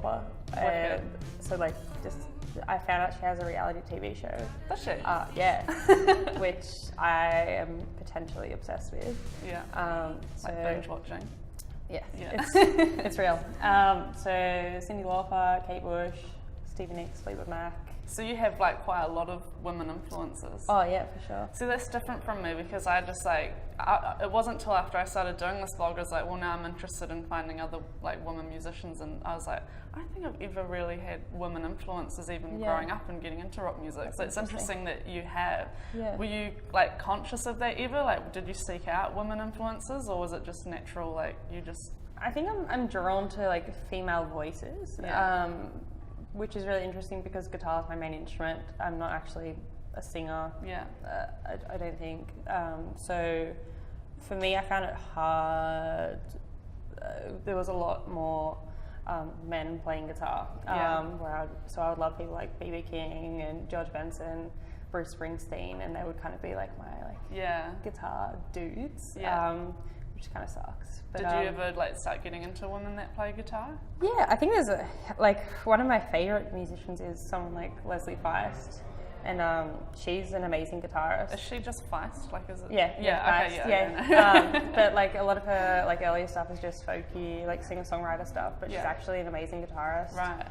Lauper. And so like I found out she has a reality TV show. Does she? Yeah, which I am potentially obsessed with. Yeah. So like binge watching. Yes, Yeah. it's real. So Cyndi Lauper, Kate Bush, Stevie Nicks, Fleetwood Mac. So you have like quite a lot of women influences. Oh yeah, for sure. See, that's different from me because I just like, it wasn't until after I started doing this blog I was like, well, now I'm interested in finding other like women musicians, and I was like, I don't think I've ever really had women influences even growing up and getting into rock music. So it's interesting that you have. Yeah. Were you like conscious of that ever? Like, did you seek out women influences, or was it just natural, like you just... I think I'm drawn to like female voices. Yeah. Which is really interesting because guitar is my main instrument. I'm not actually a singer. Yeah. I don't think. So for me, I found it hard. There was a lot more men playing guitar. So I would love people like B.B. King and George Benson, Bruce Springsteen, and they would kind of be like my guitar dudes. Yeah. Which kind of sucks. But, did you ever like start getting into women that play guitar? Yeah, I think there's one of my favorite musicians is someone like Leslie Feist, and she's an amazing guitarist. Is she just Feist? Like, is it? Yeah, Feist, okay, yeah. But like a lot of her like earlier stuff is just folky, like singer-songwriter stuff. But she's actually an amazing guitarist. Right.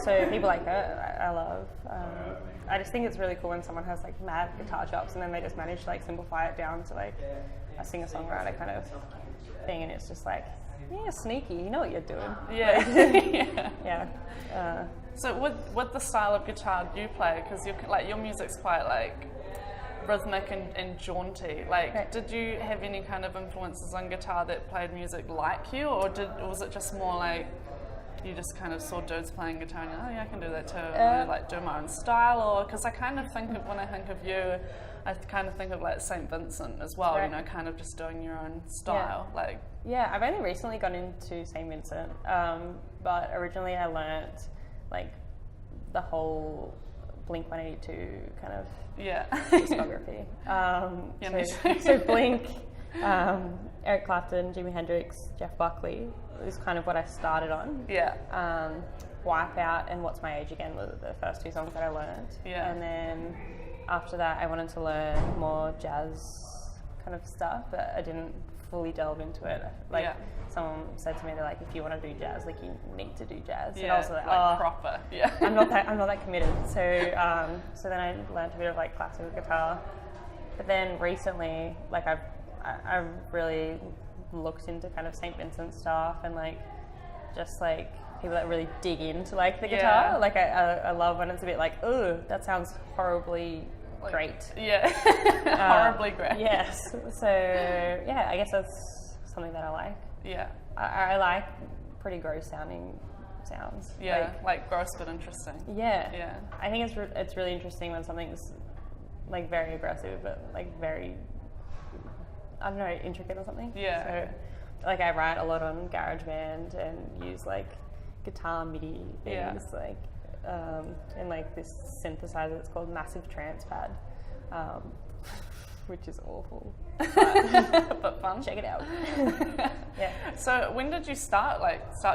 So people like her, I love. I just think it's really cool when someone has like mad guitar chops and then they just manage to like simplify it down to like a singer-songwriter kind of thing, and it's just like, yeah, sneaky, you know what you're doing. Yeah. Yeah. So with the style of guitar you play, because your music's quite like rhythmic and jaunty. Like, did you have any kind of influences on guitar that played music like you, or was it just more like you just kind of saw dudes playing guitar and you're like, oh yeah, I can do that too, and like do my own style? Or because I kind of think of, when I think of you, I kind of think of like St. Vincent as well, you know, kind of just doing your own style. Yeah, I've only recently got into St. Vincent, but originally I learnt like the whole Blink-182 kind of discography. So Blink, Eric Clapton, Jimi Hendrix, Jeff Buckley is kind of what I started on. Yeah. Wipeout and What's My Age Again were the first two songs that I learned. Yeah. And then after that I wanted to learn more jazz kind of stuff, but I didn't fully delve into it. Like someone said to me, they're like, if you want to do jazz, like you need to do jazz. Yeah, and I was like, proper. Yeah. I'm not that committed. So so then I learned a bit of like classical guitar. But then recently, like I've really looked into kind of St. Vincent stuff, and like just like people that really dig into like the guitar. Like I love when it's a bit like, ooh, that sounds horribly great. Yeah. Horribly great. Yes. So yeah, I guess that's something that I like. Yeah. I like pretty gross sounding sounds. Yeah, like gross but interesting. Yeah. Yeah. I think it's really interesting when something's like very aggressive but like very, I don't know, intricate or something. Yeah. So like I write a lot on GarageBand and use like guitar MIDI things, like and like this synthesizer that's called Massive Trance Pad, which is awful, but fun. Check it out. Yeah. So when did you start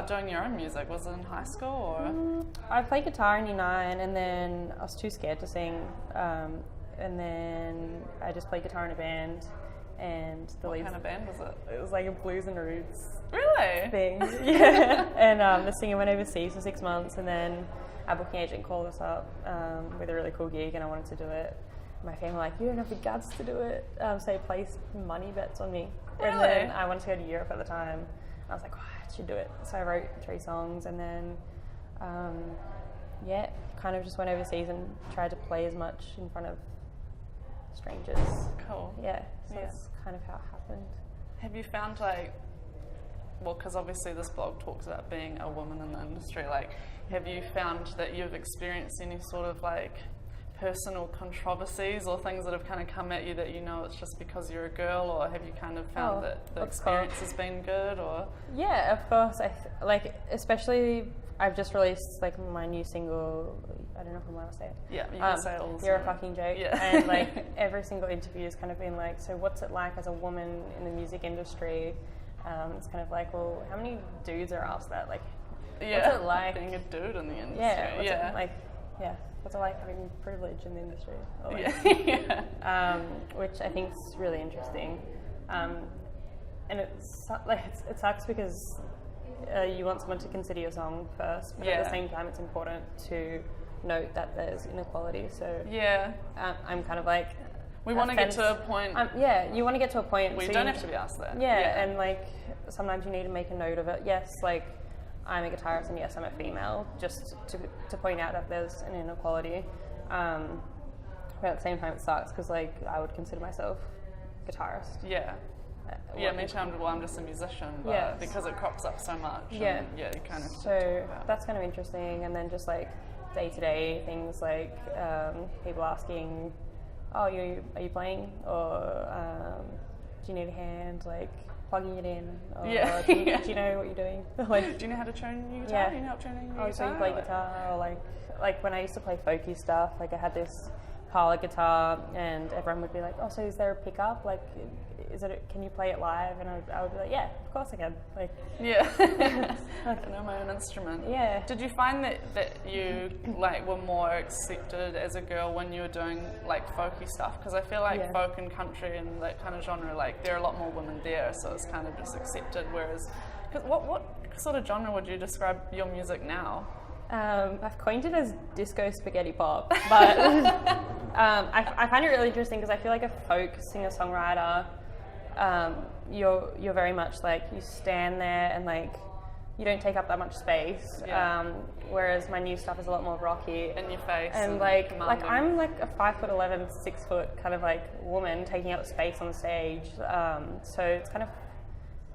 doing your own music? Was it in high school or? I played guitar in Year 9, and then I was too scared to sing, and then I just played guitar in a band. And what kind of band was it? It was like a blues and roots thing. Yeah. And the singer went overseas for 6 months, and then our booking agent called us up with a really cool gig, and I wanted to do it. My family were like, you don't have the guts to do it, so they placed money bets on me. Really? And then I wanted to go to Europe at the time, and I was like, oh, I should do it. So I wrote 3 songs, and then kind of just went overseas and tried to play as much in front of strangers. Cool. Yeah, so that's kind of how it happened. Have you found because obviously this blog talks about being a woman in the industry, have you found that you've experienced any sort of personal controversies or things that have kind of come at you that you know it's just because you're a girl, or have you kind of found that the experience has been good? Or yeah, of course. Especially I've just released my new single. I don't know if I'm allowed to say it. Yeah, you can say it all. You're a fucking joke. Yeah. And every single interview has kind of been so what's it like as a woman in the music industry? It's kind of like, well, how many dudes are asked that? Like, Yeah, what's it like being a dude in the industry? Yeah, what's yeah. it like? Yeah, what's it like having privilege in the industry? Or like, yeah. which I think is really interesting, and it sucks because you want someone to consider your song first, but at the same time, it's important to note that there's inequality. So yeah, I'm kind of like, we want to get to a point. You want to get to a point where so you don't have to be asked that. Yeah, and like sometimes you need to make a note of it. Yes, like I'm a guitarist, and yes, I'm a female, just to point out that there's an inequality. But at the same time, it sucks because like I would consider myself a guitarist. Yeah. Yeah, me too. I'm just a musician, but because it crops up so much. Yeah. And, yeah, you kind of. So that's kind of interesting, and then just like day-to-day things like people asking, "Oh, are you playing?" or "Do you need a hand?" Like plugging it in. Or, do you know what you're doing? Like, do you know how to tune your guitar? Do you know how to tune your guitar? So you play guitar, or like when I used to play folky stuff, like I had this parlor guitar, and everyone would be like, "Oh, so is there a pickup? Like, can you play it live?" And I would be like, "Yeah, of course I can." Like, yeah, I know my own instrument. Yeah. Did you find that you like were more accepted as a girl when you were doing like folky stuff? Because I feel like folk and country and that kind of genre, like there are a lot more women there, so it's kind of just accepted. Whereas, what sort of genre would you describe your music now? I've coined it as disco spaghetti pop, but I find it really interesting because I feel like a folk singer-songwriter, you're very much like you stand there and like you don't take up that much space. Whereas my new stuff is a lot more rocky in your face and like I'm like a 5'11", 6 foot kind of like woman taking up space on stage. So it's kind of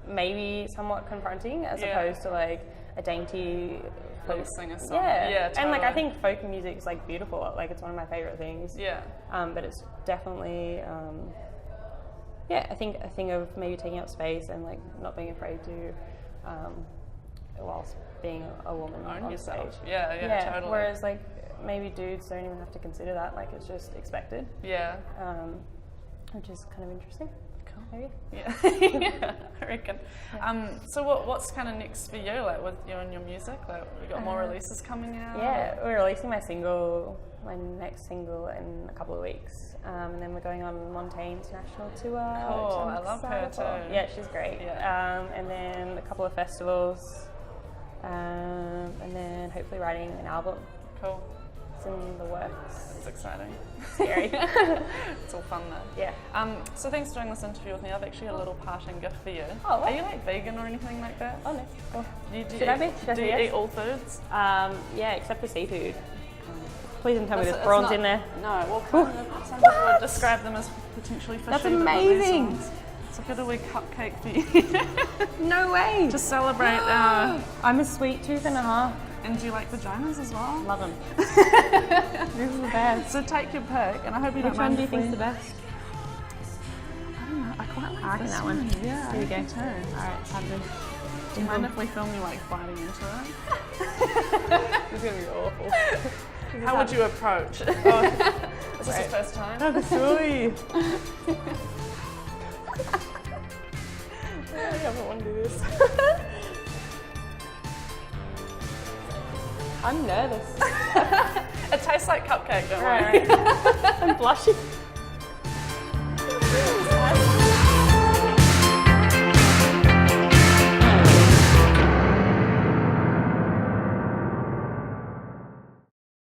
maybe somewhat confronting as opposed to like a dainty folk singer song. Yeah, totally. And like I think folk music is like beautiful. Like it's one of my favorite things. Yeah. But it's definitely I think a thing of maybe taking up space and like not being afraid to whilst being a woman on yourself. stage. Yeah, totally. Whereas like maybe dudes don't even have to consider that. Like it's just expected. Yeah. Which is kind of interesting. Maybe. Yeah, I reckon. So what's kind of next for you, like with you and your music? Like, you got more releases coming out? Yeah, we're releasing my next single in a couple of weeks, and then we're going on Montaigne's national tour. Cool, I love her too. Yeah, she's great. Yeah. And then a couple of festivals, and then hopefully writing an album. Cool. It's in the works. It's exciting. Scary. It's all fun though. Yeah. So thanks for doing this interview with me. I've actually got a little parting gift for you. Oh, what? Are you like vegan or anything like that? Oh no. Oh. Should I be? Do you eat all foods? Yeah, except for seafood. Please don't tell me there's prawns in there. No. Well, some people would describe them as potentially fishy. That's amazing. So I've got a wee cupcake for you. No way. To celebrate. I'm a sweet tooth and a half. And do you like vaginas as well? Love them. This is the best. So take your pick, and I hope you don't mind. Which one do you think's the best? I don't know. I quite like this that one. Yeah. Here we go. Too. All right, have it. Do you mind if we film you like biting into it? This is gonna be awful. How would you approach? Oh, is this the first time? Oh, sorry. I don't want to do this. I'm nervous. It tastes like cupcake, don't worry. Right. I'm blushing.